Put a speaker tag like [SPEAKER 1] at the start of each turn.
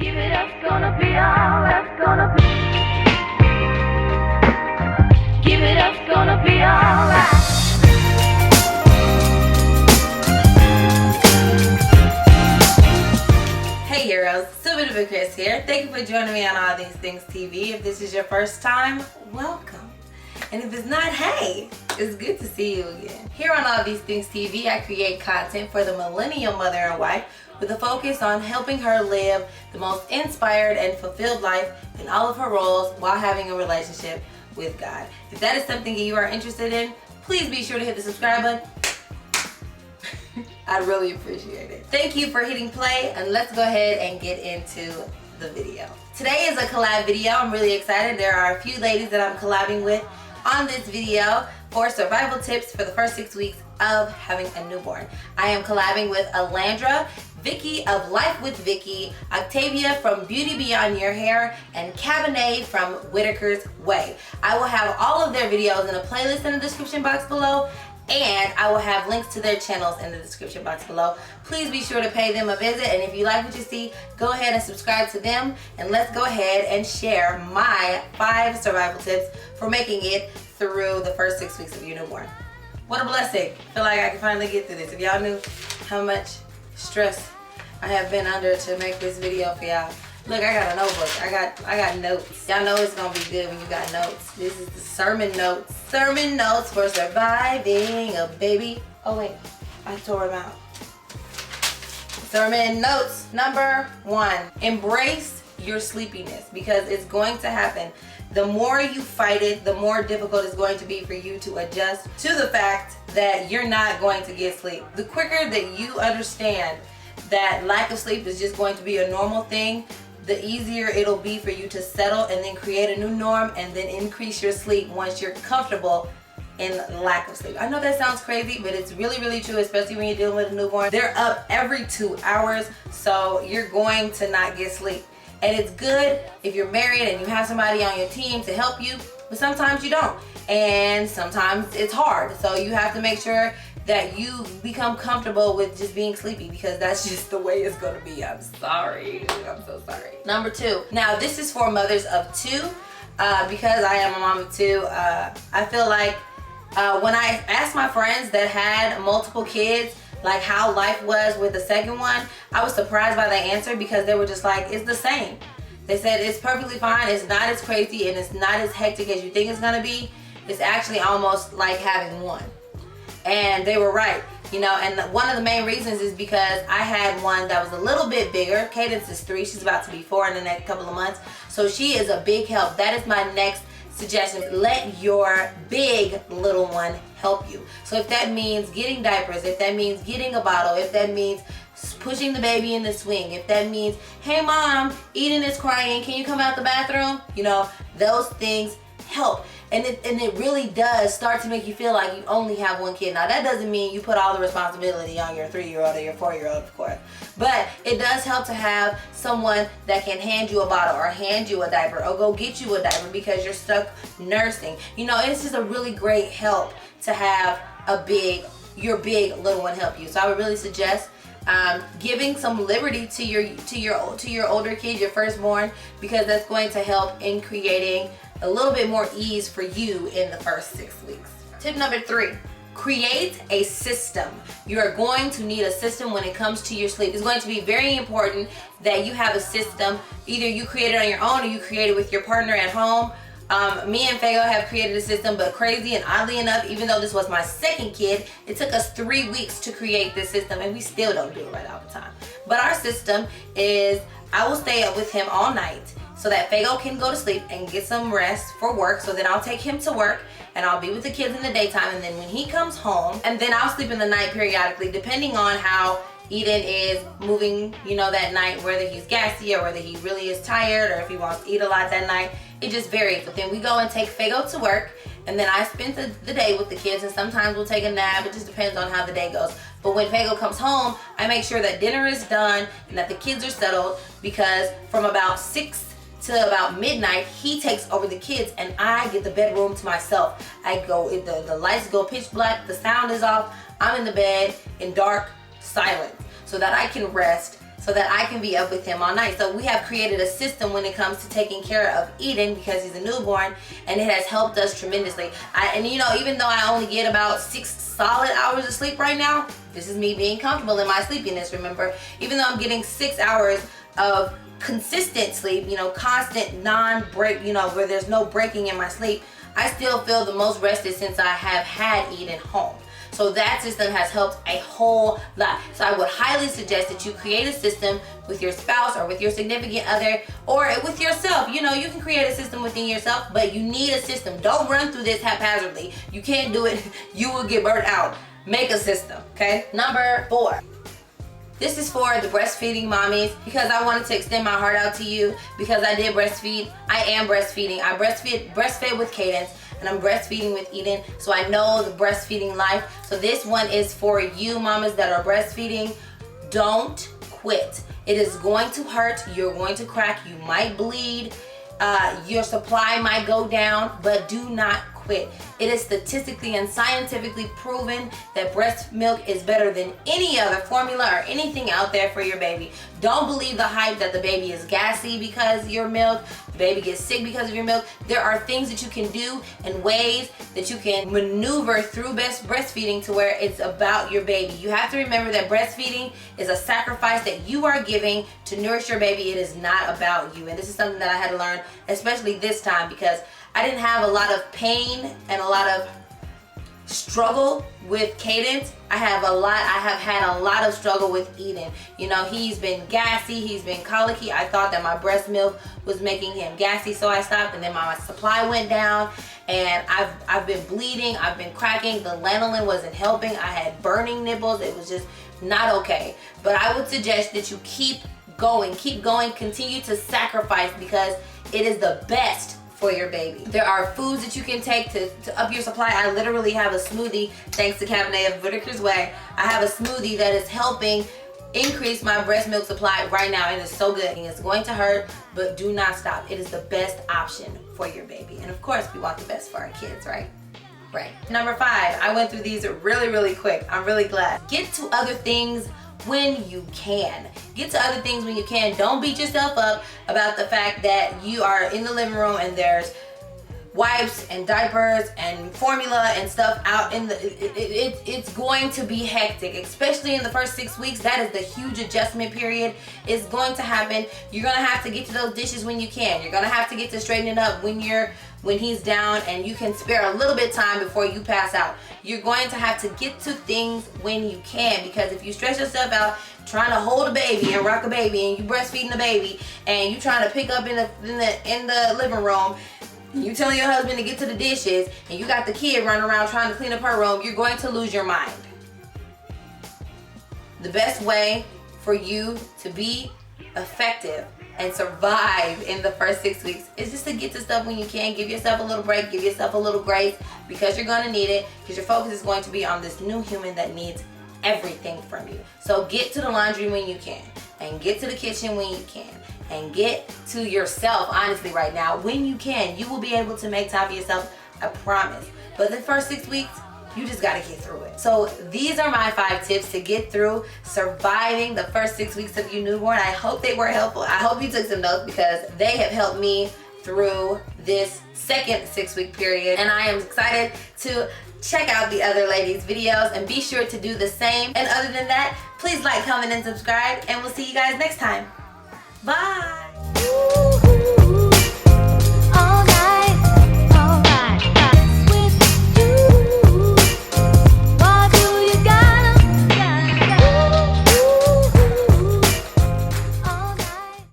[SPEAKER 1] Give it up, gonna be alright, gonna be. Give it up, gonna be alright.
[SPEAKER 2] Hey heroes, Supa Chris here. Thank you for joining me on All These Things TV. If this is your first time, welcome. And if it's not, hey, it's good to see you again. Here on All These Things TV, I create content for the millennial mother and wife with a focus on helping her live the most inspired and fulfilled life in all of her roles while having a relationship with God. If that is something you are interested in, please be sure to hit the subscribe button. I'd really appreciate it. Thank you for hitting play, and let's go ahead and get into the video. Today is a collab video. I'm really excited. There are a few ladies that I'm collabing with on this video for survival tips for the first 6 weeks of having a newborn. I am collabing with Alandra, Vicky of Life with Vicky, Octavia from Beauty Beyond Your Hair, and Cabernet from Whitaker's Way. I will have all of their videos in a playlist in the description box below, and I will have links to their channels in the description box below. Please be sure to pay them a visit, and if you like what you see, go ahead and subscribe to them, and let's go ahead and share my 5 survival tips for making it through the first 6 weeks of your newborn. What a blessing. I feel like I can finally get through this. If y'all knew how much stress I have been under to make this video for y'all. Look, I got a notebook. I got notes. Y'all know it's gonna be good when you got notes. This is the sermon notes. Sermon notes for surviving a baby. Oh wait, I tore them out. Sermon notes number 1. Embrace your sleepiness, because it's going to happen. The more you fight it, the more difficult it's going to be for you to adjust to the fact that you're not going to get sleep. The quicker that you understand that lack of sleep is just going to be a normal thing, the easier it'll be for you to settle and then create a new norm and then increase your sleep once you're comfortable in lack of sleep. I know that sounds crazy, but it's really, really true, especially when you're dealing with a newborn. They're up every 2 hours, so you're going to not get sleep. And it's good if you're married and you have somebody on your team to help you, but sometimes you don't. And sometimes it's hard, so you have to make sure that you become comfortable with just being sleepy, because that's just the way it's gonna be. I'm sorry, I'm so sorry. Number 2, now this is for mothers of 2, because I am a mom of 2. I feel like when I asked my friends that had multiple kids, like how life was with the second one, I was surprised by the answer, because they were just like, it's the same. They said it's perfectly fine, it's not as crazy, and it's not as hectic as you think it's gonna be. It's actually almost like having one. And they were right, you know, and one of the main reasons is because I had one that was a little bit bigger. Cadence is 3, she's about to be 4 in the next couple of months. So she is a big help. That is my next suggestion. Let your big little one help you. So if that means getting diapers, if that means getting a bottle, if that means pushing the baby in the swing, if that means, hey mom, Eden is crying, can you come out the bathroom? You know, those things help. And it really does start to make you feel like you only have one kid. Now that doesn't mean you put all the responsibility on your 3-year-old or your 4-year-old, of course. But it does help to have someone that can hand you a bottle or hand you a diaper or go get you a diaper because you're stuck nursing. You know, it's just a really great help to have your big little one help you. So I would really suggest giving some liberty to your older kid, your firstborn, because that's going to help in creating a little bit more ease for you in the first 6 weeks. Tip number 3, create a system. You are going to need a system when it comes to your sleep. It's going to be very important that you have a system. Either you create it on your own or you create it with your partner at home. Me and Fago have created a system, but crazy and oddly enough, even though this was my second kid, it took us 3 weeks to create this system, and we still don't do it right all the time. But our system is, I will stay up with him all night so that Fago can go to sleep and get some rest for work. So then I'll take him to work and I'll be with the kids in the daytime, and then when he comes home, and then I'll sleep in the night periodically depending on how Eden is moving, you know, that night, whether he's gassy or whether he really is tired or if he wants to eat a lot that night. It just varies. But then we go and take Fago to work, and then I spend the day with the kids, and sometimes we'll take a nap. It just depends on how the day goes. But when Fago comes home, I make sure that dinner is done and that the kids are settled, because from about 6 to about midnight, he takes over the kids and I get the bedroom to myself. I go, the lights go pitch black, the sound is off, I'm in the bed in dark silence so that I can rest, so that I can be up with him all night. So we have created a system when it comes to taking care of Eden because he's a newborn, and it has helped us tremendously. And you know, even though I only get about 6 solid hours of sleep right now, this is me being comfortable in my sleepiness, remember? Even though I'm getting 6 hours of consistent sleep, you know, constant non-break, you know, where there's no breaking in my sleep, I still feel the most rested since I have had Eden home. So that system has helped a whole lot. So I would highly suggest that you create a system with your spouse or with your significant other or with yourself. You know, you can create a system within yourself, but you need a system. Don't run through this haphazardly. You can't do it. You will get burnt out. Make a system, okay? Number 4. This is for the breastfeeding mommies because I wanted to extend my heart out to you because I did breastfeed. I am breastfeeding. I breastfed with Cadence, and I'm breastfeeding with Eden, so I know the breastfeeding life. So this one is for you mamas that are breastfeeding. Don't quit. It is going to hurt. You're going to crack. You might bleed. Your supply might go down, but do not quit. It is statistically and scientifically proven that breast milk is better than any other formula or anything out there for your baby. Don't believe the hype that the baby is gassy because your milk, the baby gets sick because of your milk. There are things that you can do and ways that you can maneuver through breastfeeding to where it's about your baby. You have to remember that breastfeeding is a sacrifice that you are giving to nourish your baby. It is not about you. And this is something that I had to learn, especially this time, because I didn't have a lot of pain and a lot of struggle with Cadence. I have had a lot of struggle with Eden. You know, he's been gassy, he's been colicky. I thought that my breast milk was making him gassy, so I stopped, and then my supply went down, and I've been bleeding, I've been cracking. The lanolin wasn't helping. I had burning nipples. It was just not okay. But I would suggest that you keep going, continue to sacrifice because it is the best for your baby. There are foods that you can take to up your supply. I literally have a smoothie, thanks to Cabernet of Whitaker's Way. I have a smoothie that is helping increase my breast milk supply right now, and it's so good. And it's going to hurt, but do not stop. It is the best option for your baby. And of course, we want the best for our kids, right? Right. Number 5, I went through these really quick. I'm really glad. Get to other things when you can. Get to other things when you can. Don't beat yourself up about the fact that you are in the living room and there's wipes and diapers and formula and stuff out in the it's going to be hectic, especially in the first 6 weeks. That is the huge adjustment period. It's going to happen. You're gonna have to get to those dishes when you can. You're gonna have to get to straightening up when he's down, and you can spare a little bit of time before you pass out. You're going to have to get to things when you can, because if you stress yourself out trying to hold a baby and rock a baby, and you breastfeeding the baby, and you trying to pick up in the living room, you telling your husband to get to the dishes, and you got the kid running around trying to clean up her room, you're going to lose your mind. The best way for you to be effective and survive in the first 6 weeks is just to get to stuff when you can. Give yourself a little break, give yourself a little grace, because you're going to need it, because your focus is going to be on this new human that needs everything from you. So get to the laundry when you can, and get to the kitchen when you can, and get to yourself, honestly, right now, when you can. You will be able to make time for yourself, I promise. But the first 6 weeks, you just gotta get through it. So these are my 5 tips to get through surviving the first 6 weeks of your newborn. I hope they were helpful. I hope you took some notes, because they have helped me through this second 6-week period. And I am excited to check out the other ladies' videos, and be sure to do the same. And other than that, please like, comment, and subscribe, and we'll see you guys next time. Bye.